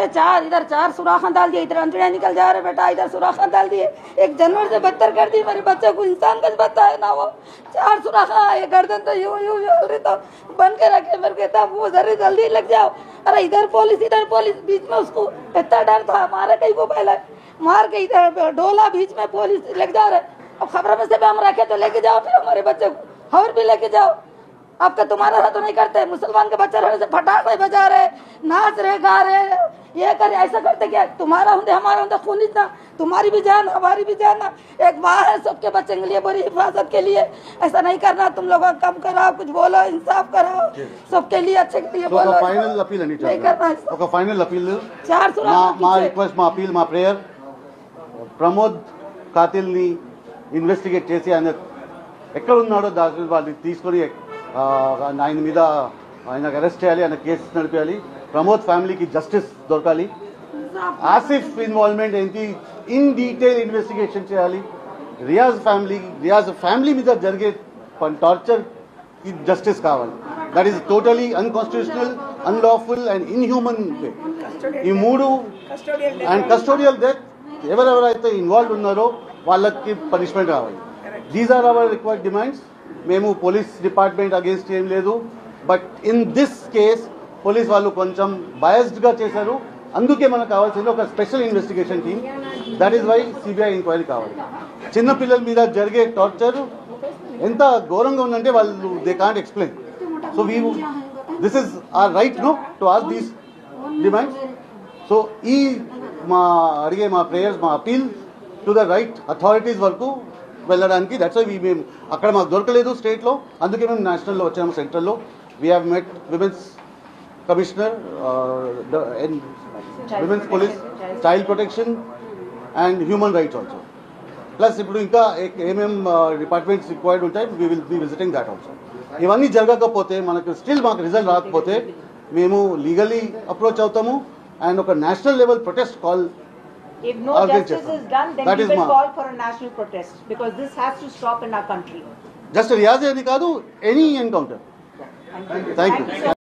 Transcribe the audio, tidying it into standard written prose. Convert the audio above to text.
पे इधर चार सुराख डाल दिए, इधर अंतड़ियाँ निकल जा रहे बेटा, इधर सुराख डाल दिए। एक जानवर से बदतर कर दी मेरे बच्चे को, इंसान का बच्चा है ना वो। चार सुराख, ये गर्दन तो यूं यूं जल रही तो बन के रखे मेरे कहता वो जल्दी लग जाओ। अरे इधर पुलिस बीच में, उसको इतना डर था मारे कहीं को पहले मार के, इधर डोला बीच में पुलिस लेके जा रहे। अब खबर में से भी हम रखे तो लेके जाओ फिर हमारे बच्चे को, और भी लेके जाओ। आपका तुम्हारा हाथ तो नहीं करते, मुसलमान के बच्चे रहे फटाखे बजा रहे, नाच रहे, गा रहे, ये करे, ऐसा करते क्या? तुम्हारा होंगे हमारा होंगे खून इतना, तुम्हारी भी जान हमारी भी जान। एक माँ है, सबके बच्चे के लिए बड़ी हिफाजत के लिए ऐसा नहीं करना। तुम लोग कम कराओ, कुछ बोलो, इंसाफ कराओ, सबके लिए अच्छे के लिए बोलो। फाइनल अपील नहीं करना, फाइनल अपील 400 మా రిక్వెస్ట్, మా అపీల్, మా ప్రేయర్, ప్రమోద్ కాతిల్ని ఇన్వెస్టిగేట్ చేసి ఆయన ఎక్కడ ఉన్నాడో దాని వాళ్ళని తీసుకొని ఆయన మీద ఆయనకు అరెస్ట్ చేయాలి, ఆయన కేసు నడిపేయాలి. ప్రమోద్ ఫ్యామిలీకి జస్టిస్ దొరకాలి. ఆసిఫ్ ఇన్వాల్వ్మెంట్ ఏంటి ఇన్ డీటెయిల్ ఇన్వెస్టిగేషన్ చేయాలి. రియాజ్ ఫ్యామిలీ మీద జరిగే టార్చర్ కి జస్టిస్ కావాలి. That is totally unconstitutional, unlawful and inhuman way. ఈ మూడు అండ్ కస్టోడియల్ డెత్ ఎవరెవరైతే ఇన్వాల్వ్ ఉన్నారో వాళ్ళకి పనిష్మెంట్ కావాలి. These are our required demands. మేము పోలీస్ డిపార్ట్మెంట్ అగేన్స్ట్ ఏం లేదు, but in this case police వాళ్ళు కొంచెం బయాస్డ్గా చేశారు. అందుకే మనకు కావాల్సింది ఒక special investigation team. That is why CBI enquiry కావాలి. చిన్నపిల్లల మీద జరిగే టార్చర్ ఎంత ఘోరంగా ఉందంటే వాళ్ళు they can't explain. So this is our right no to ask these demands. సో ఈ అడిగే మా ప్రేయర్స్, మా appeal to the right authorities వరకు వెళ్ళడానికి. దట్స్ వై మేము అక్కడ మాకు దొరకలేదు స్టేట్లో, అందుకే మేము నేషనల్లో వచ్చాము. సెంట్రల్లో we have met women's commissioner, women's police, child protection and human rights also. Plus ఇప్పుడు ఇంకా ఏమేం డిపార్ట్మెంట్స్ రిక్వైర్డ్ ఉంటాయి, we will be visiting that also. ఇవన్నీ జరగకపోతే మాకు రిజల్ట్ రాకపోతే మేము లీగలీ అప్రోచ్ అవుతాము అండ్ ఒక national level protest call. If no justice is done, then we will call for a national protest, because this has to stop in our country. Just Riyaz అని కాదు, any encounter. Thank you.